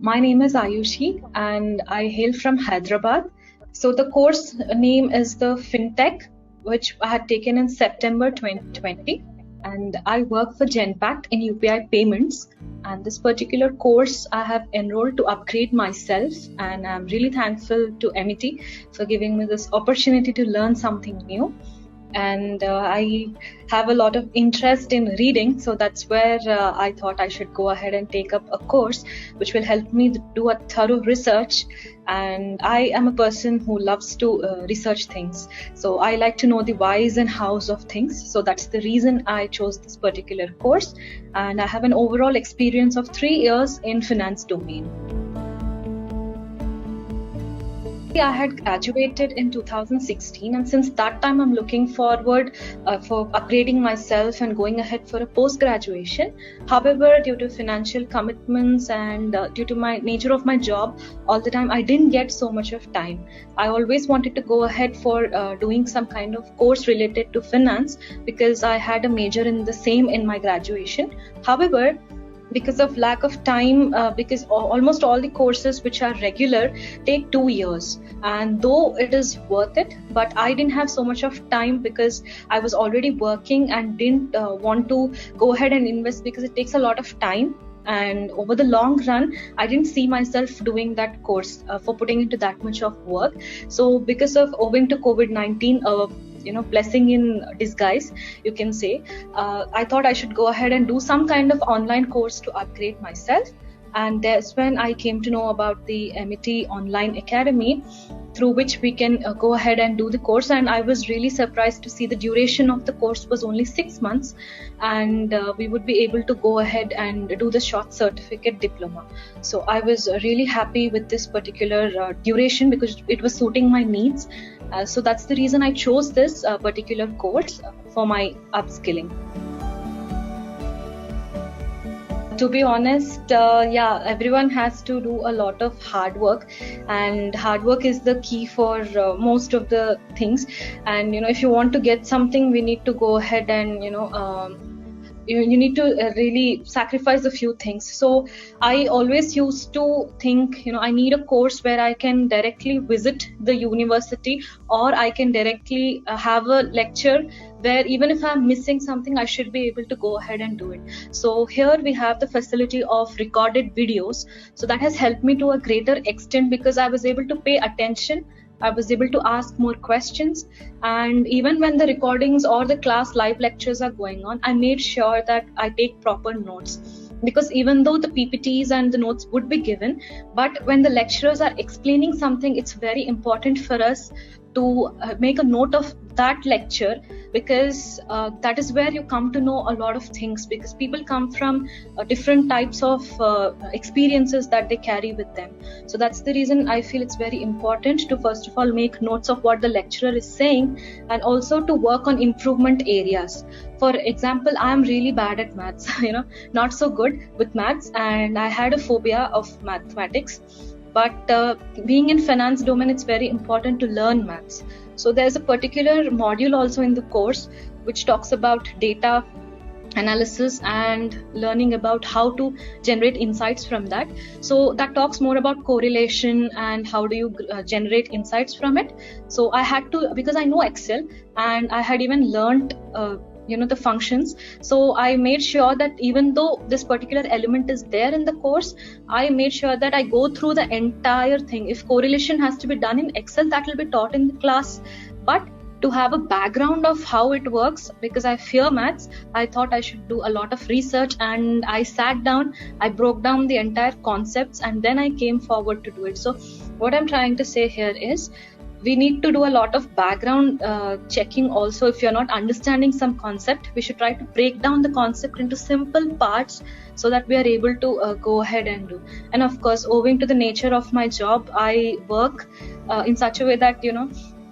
My name is Ayushi and I hail from Hyderabad. So the course name is the FinTech, which I had taken in September 2020. And I work for Genpact in UPI payments. And this particular course I have enrolled to upgrade myself. And I'm really thankful to MET for giving me this opportunity to learn something new. And I have a lot of interest in reading, so that's where I thought I should go ahead and take up a course which will help me do a thorough research. And I am a person who loves to research things, so I like to know the whys and hows of things. So that's the reason I chose this particular course, and I have an overall experience of 3 years in finance domain. I had graduated in 2016, and since that time I'm looking forward for upgrading myself and going ahead for a post-graduation. However, due to financial commitments and due to my nature of my job, all the time I didn't get so much of time. I always wanted to go ahead for doing some kind of course related to finance because I had a major in the same in my graduation. However, because of lack of time, because almost all the courses which are regular take 2 years, and though it is worth it, but I didn't have so much of time because I was already working and didn't want to go ahead and invest because it takes a lot of time. And over the long run, I didn't see myself doing that course for putting into that much of work. So because of owing to COVID-19, blessing in disguise, you can say, I thought I should go ahead and do some kind of online course to upgrade myself. And that's when I came to know about the MET Online Academy, through which we can go ahead and do the course. And I was really surprised to see the duration of the course was only 6 months, and we would be able to go ahead and do the short certificate diploma. So I was really happy with this particular duration because it was suiting my needs. So that's the reason I chose this particular course for my upskilling. To be honest, everyone has to do a lot of hard work, and hard work is the key for most of the things. And if you want to get something, we need to go ahead and you need to really sacrifice a few things. So I always used to think, I need a course where I can directly visit the university, or I can directly have a lecture where even if I'm missing something, I should be able to go ahead and do it. So here we have the facility of recorded videos. So that has helped me to a greater extent because I was able to pay attention. I was able to ask more questions, and even when the recordings or the class live lectures are going on, I made sure that I take proper notes. Because even though the PPTs and the notes would be given, but when the lecturers are explaining something, it's very important for us to make a note of that lecture, because that is where you come to know a lot of things, because people come from different types of experiences that they carry with them. So that's the reason I feel it's very important to first of all make notes of what the lecturer is saying, and also to work on improvement areas. For example, I'm really bad at maths, not so good with maths, and I had a phobia of mathematics. But being in finance domain, it's very important to learn maths. So there's a particular module also in the course which talks about data analysis and learning about how to generate insights from that. So that talks more about correlation and how do you generate insights from it. So I had to, because I know Excel and I had even learned the functions. So I made sure that even though this particular element is there in the course, I made sure that I go through the entire thing. If correlation has to be done in Excel, that will be taught in the class. But to have a background of how it works, because I fear maths, I thought I should do a lot of research, and I sat down, I broke down the entire concepts, and then I came forward to do it. So what I'm trying to say here is, we need to do a lot of background checking also. If you're not understanding some concept, we should try to break down the concept into simple parts so that we are able to go ahead and do. And of course, owing to the nature of my job, I work in such a way that,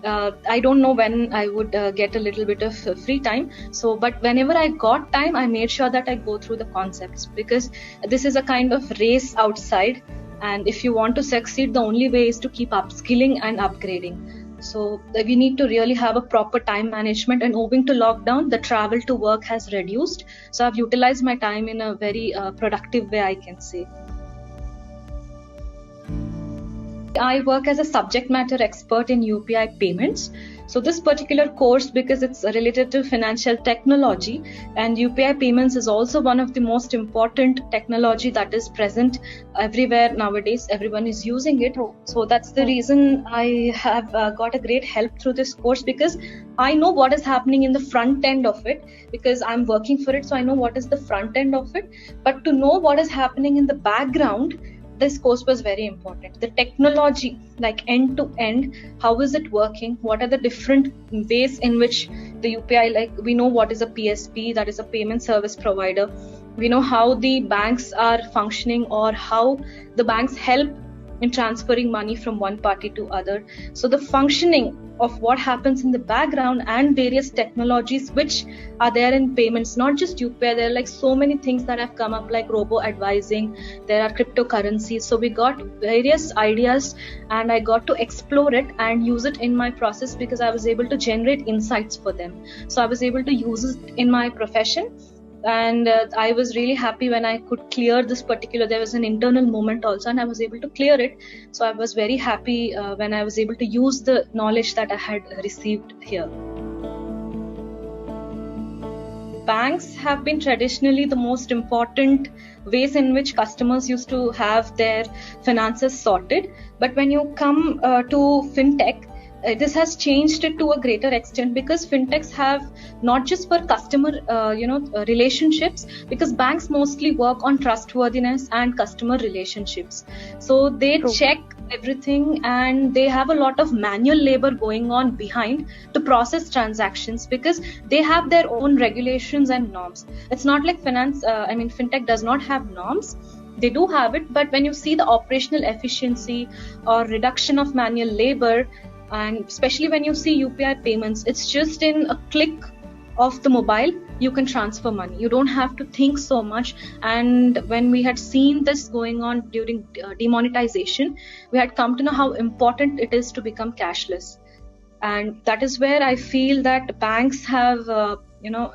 I don't know when I would get a little bit of free time. So, but whenever I got time, I made sure that I go through the concepts, because this is a kind of race outside. And if you want to succeed, the only way is to keep upskilling and upgrading. So we need to really have a proper time management, and owing to lockdown, the travel to work has reduced. So I've utilized my time in a very productive way, I can say. I work as a subject matter expert in UPI payments. So this particular course, because it's related to financial technology, and UPI payments is also one of the most important technology that is present everywhere nowadays. Everyone is using it. So that's the reason I have got a great help through this course, because I know what is happening in the front end of it, because I'm working for it. So I know what is the front end of it. But to know what is happening in the background, this course was very important. The technology, like end to end, how is it working? What are the different ways in which the UPI, like we know what is a PSP, that is a payment service provider. We know how the banks are functioning, or how the banks help in transferring money from one party to other. So the functioning of what happens in the background and various technologies which are there in payments, not just UPI, there are like so many things that have come up, like robo advising, there are cryptocurrencies. So we got various ideas and I got to explore it and use it in my process, because I was able to generate insights for them. So I was able to use it in my profession. And I was really happy when I could clear this particular, there was an internal moment also, and I was able to clear it. So I was very happy when I was able to use the knowledge that I had received here. Banks have been traditionally the most important ways in which customers used to have their finances sorted. But when you come to fintech, this has changed it to a greater extent, because fintechs have not just for customer relationships, because banks mostly work on trustworthiness and customer relationships. So they check everything, and they have a lot of manual labor going on behind to process transactions, because they have their own regulations and norms. It's not like fintech does not have norms. They do have it, but when you see the operational efficiency or reduction of manual labor, and especially when you see UPI payments, it's just in a click of the mobile, you can transfer money. You don't have to think so much. And when we had seen this going on during demonetization, we had come to know how important it is to become cashless. And that is where I feel that banks have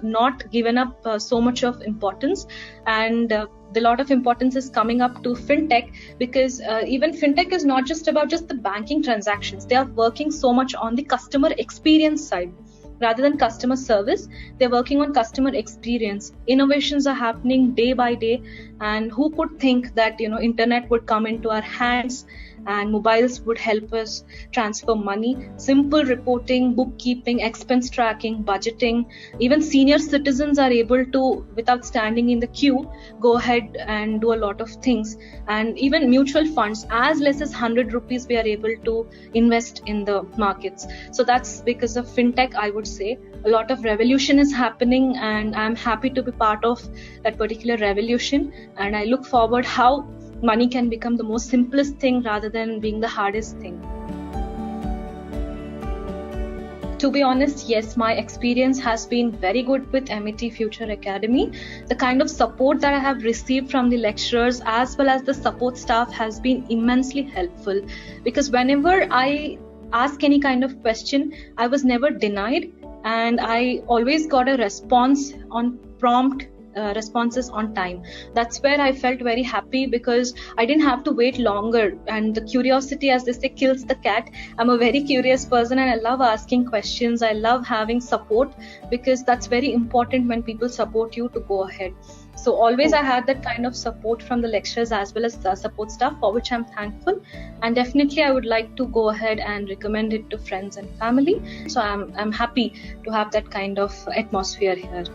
not given up so much of importance, and the lot of importance is coming up to fintech, because even fintech is not just about just the banking transactions. They are working so much on the customer experience side. Rather than customer service, they're working on customer experience. Innovations are happening day by day, and who could think that internet would come into our hands and mobiles would help us transfer money. Simple reporting, bookkeeping, expense tracking, budgeting. Even senior citizens are able to, without standing in the queue, go ahead and do a lot of things. And even mutual funds, as less as 100 rupees, we are able to invest in the markets. So that's because of fintech, I would say. A lot of revolution is happening, and I'm happy to be part of that particular revolution. And I look forward how money can become the most simplest thing rather than being the hardest thing. To be honest, yes, my experience has been very good with MET Future Academy. The kind of support that I have received from the lecturers as well as the support staff has been immensely helpful, because whenever I ask any kind of question, I was never denied, and I always got a response on prompt. Responses on time. That's where I felt very happy, because I didn't have to wait longer, and the curiosity, as they say, kills the cat. I'm a very curious person, and I love asking questions. I love having support, because that's very important when people support you to go ahead. So always I had that kind of support from the lecturers as well as the support staff, for which I'm thankful. And definitely I would like to go ahead and recommend it to friends and family. So I'm happy to have that kind of atmosphere here.